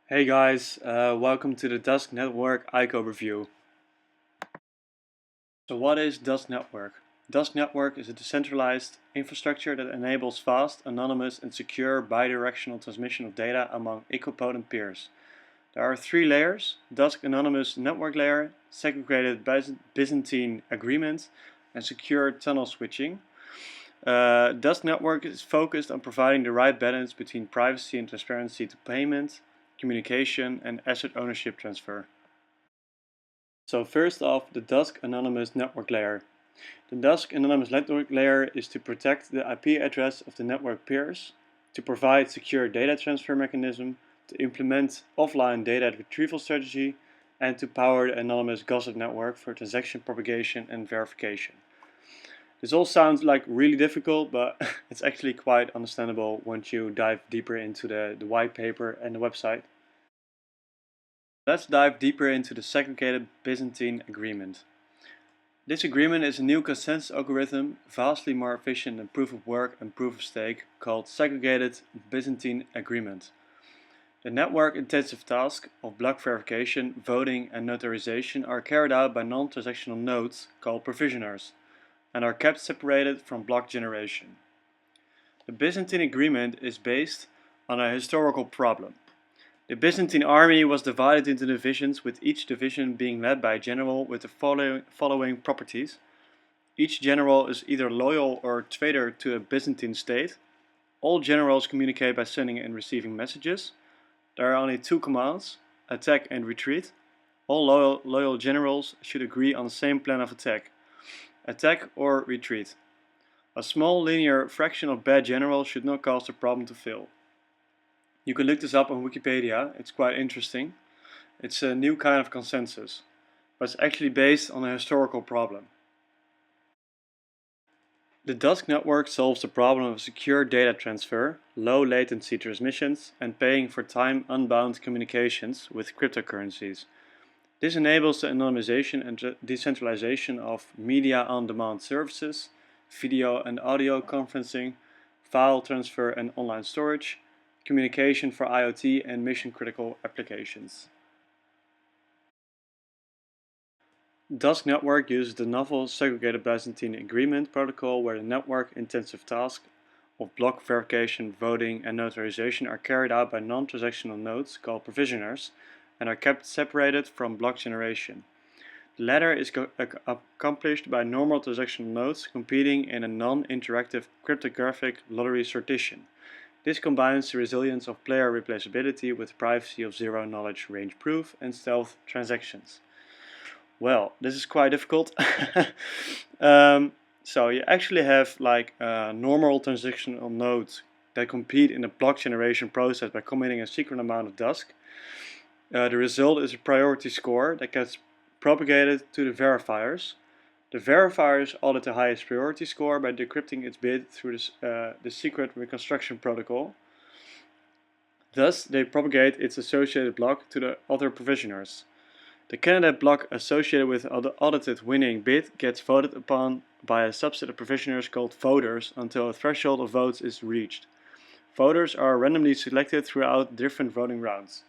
Hey guys, welcome to the Dusk Network ICO review. So what is Dusk Network? Dusk Network is a decentralized infrastructure that enables fast, anonymous and secure bidirectional transmission of data among equipotent peers. There are three layers: Dusk Anonymous Network Layer, Segregated Byzantine Agreement and Secure Tunnel Switching. Dusk Network is focused on providing the right balance between privacy and transparency to payment, communication and asset ownership transfer. So first off, the Dusk Anonymous Network Layer. The Dusk Anonymous Network Layer is to protect the IP address of the network peers, to provide secure data transfer mechanism, to implement offline data retrieval strategy, and to power the anonymous gossip network for transaction propagation and verification. This all sounds like really difficult, but it's actually quite understandable once you dive deeper into the white paper and the website. Let's dive deeper into the Segregated Byzantine Agreement. This agreement is a new consensus algorithm, vastly more efficient than proof of work and proof of stake, called Segregated Byzantine Agreement. The network-intensive tasks of block verification, voting and notarization are carried out by non-transactional nodes, called provisioners, and are kept separated from block generation. The Byzantine Agreement is based on a historical problem. The Byzantine army was divided into divisions, with each division being led by a general with the following properties. Each general is either loyal or traitor to a Byzantine state. All generals communicate by sending and receiving messages. There are only two commands: attack and retreat. All loyal generals should agree on the same plan of attack: attack or retreat. A small linear fraction of bad generals should not cause the problem to fail. You can look this up on Wikipedia, it's quite interesting. It's a new kind of consensus, but it's actually based on a historical problem. The Dusk network solves the problem of secure data transfer, low latency transmissions, and paying for time-unbound communications with cryptocurrencies. This enables the anonymization and decentralization of media-on-demand services, video and audio conferencing, file transfer and online storage, communication for IoT and mission-critical applications. Dusk network uses the novel Segregated Byzantine Agreement protocol, where the network-intensive tasks of block verification, voting and notarization are carried out by non-transactional nodes, called provisioners, and are kept separated from block generation. The latter is accomplished by normal transactional nodes competing in a non-interactive cryptographic lottery sortition. This combines the resilience of player replaceability with privacy of zero-knowledge range proof and stealth transactions. Well, this is quite difficult. So you actually have like normal transactional nodes that compete in the block generation process by committing a secret amount of Dusk. The result is a priority score that gets propagated to the verifiers. The verifiers audit the highest priority score by decrypting its bit through the secret reconstruction protocol. Thus, they propagate its associated block to the other provisioners. The candidate block associated with the audited winning bit gets voted upon by a subset of provisioners called voters until a threshold of votes is reached. Voters are randomly selected throughout different voting rounds.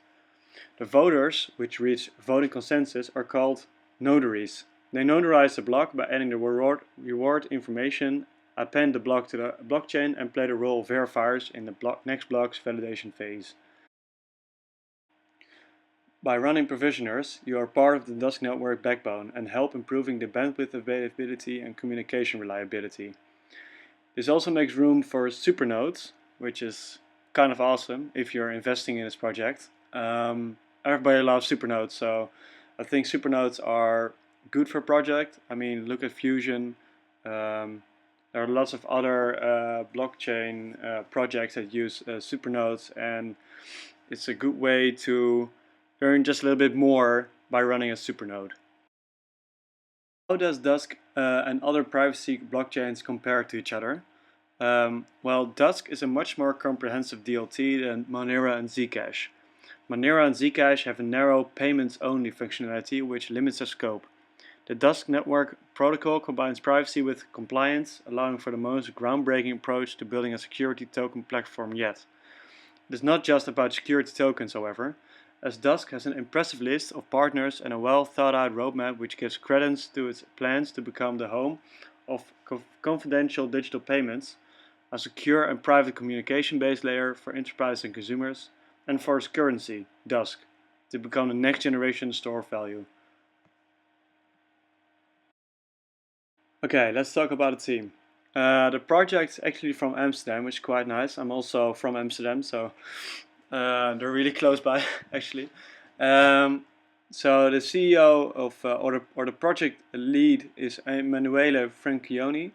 The voters, which reach voting consensus, are called notaries. They notarize the block by adding the reward information, append the block to the blockchain, and play the role of verifiers in the next block's validation phase. By running provisioners, you are part of the Dusk network backbone and help improving the bandwidth availability and communication reliability. This also makes room for supernodes, which is kind of awesome if you're investing in this project. Everybody loves supernodes, so I think supernodes are good for a project. I mean, look at Fusion. There are lots of other blockchain projects that use supernodes, and it's a good way to earn just a little bit more by running a supernode. How does Dusk and other privacy blockchains compare to each other? Well, Dusk is a much more comprehensive DLT than Monero and Zcash. Monero and Zcash have a narrow payments-only functionality which limits their scope. The Dusk network protocol combines privacy with compliance, allowing for the most groundbreaking approach to building a security token platform yet. It is not just about security tokens, however. as Dusk has an impressive list of partners and a well thought out roadmap which gives credence to its plans to become the home of confidential digital payments, a secure and private communication-based layer for enterprise and consumers, and for its currency, Dusk, to become the next generation store of value. Okay, let's talk about the team. The project's actually from Amsterdam, which is quite nice. I'm also from Amsterdam, so they're really close by, actually. So the CEO of or the project lead is Emanuele Franchioni.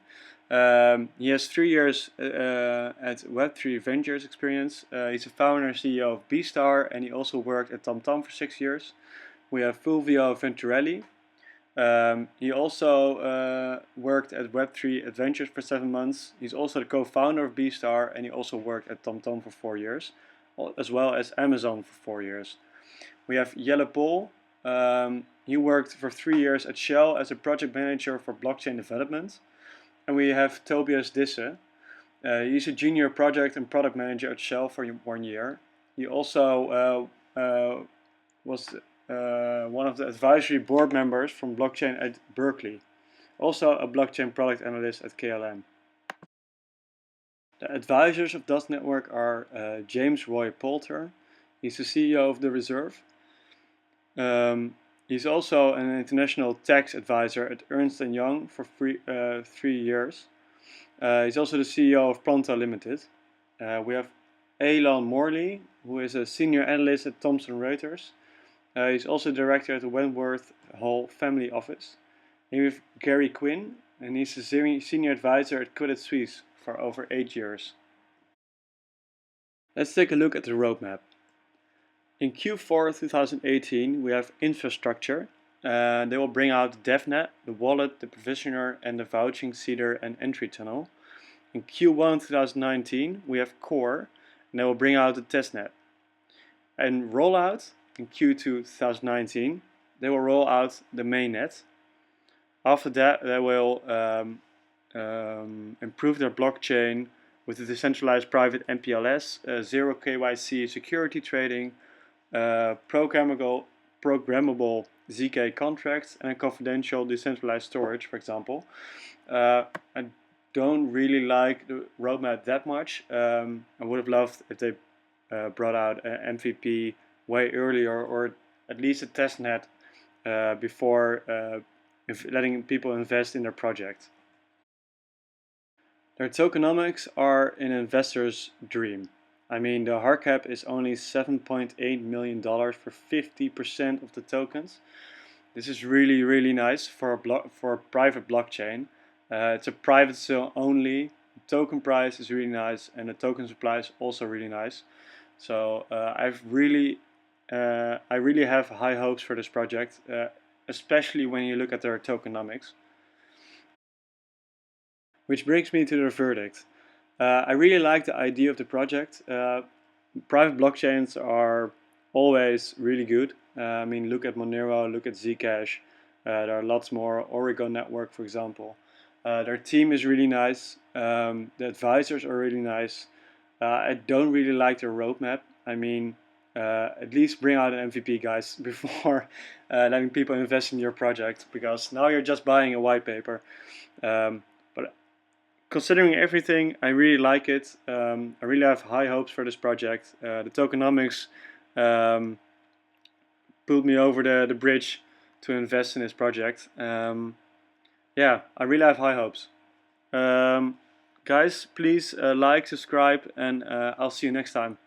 He has 3 years at Web3 Ventures experience. He's a founder and CEO of BStar, and he also worked at TomTom for 6 years. We have Fulvio Venturelli. He also worked at Web3 Adventures for 7 months. He's also the co-founder of BStar, and he also worked at TomTom for 4 years, as well as Amazon for 4 years. We have Jelle Pol. He worked for 3 years at Shell as a project manager for blockchain development. And we have Tobias Disse. He's a junior project and product manager at Shell for 1 year. He also was one of the advisory board members from blockchain at Berkeley. Also a blockchain product analyst at KLM. The advisors of Dusk Network are James Roy Poulter. He's the CEO of The Reserve. He's also an international tax advisor at Ernst & Young for 3 years. He's also the CEO of Pronto Limited. We have Elan Morley, who is a senior analyst at Thomson Reuters. He's also director at the Wentworth Hall Family Office. And we have Gary Quinn, and he's a senior advisor at Credit Suisse for over 8 years. Let's take a look at the roadmap. In Q4 2018, we have infrastructure. They will bring out DevNet, the wallet, the provisioner, and the vouching seeder and entry tunnel. In Q1 2019, we have core, and they will bring out the testnet. And rollout, in Q2 2019, they will roll out the mainnet. After that, they will improve their blockchain with the decentralized private MPLS, zero KYC security trading, programmable ZK contracts, and confidential decentralized storage, for example. I don't really like the roadmap that much. I would have loved if they brought out an MVP way earlier, or at least a testnet before letting people invest in their project. Their tokenomics are an investor's dream. I mean, the hard cap is only $7.8 million for 50% of the tokens. This is really, really nice for a private blockchain. It's a private sale only. The token price is really nice, and the token supply is also really nice. So I really have high hopes for this project, especially when you look at their tokenomics. Which brings me to the verdict. I really like the idea of the project. Private blockchains are always really good. I mean, look at Monero, look at Zcash. There are lots more. Oregon Network, for example. Their team is really nice. The advisors are really nice. I don't really like their roadmap. I mean, at least bring out an MVP, guys, before letting people invest in your project, because now you're just buying a white paper. But considering everything, I really like it. I really have high hopes for this project. The tokenomics pulled me over the bridge to invest in this project. Yeah, I really have high hopes. Guys, please like, subscribe, and I'll see you next time.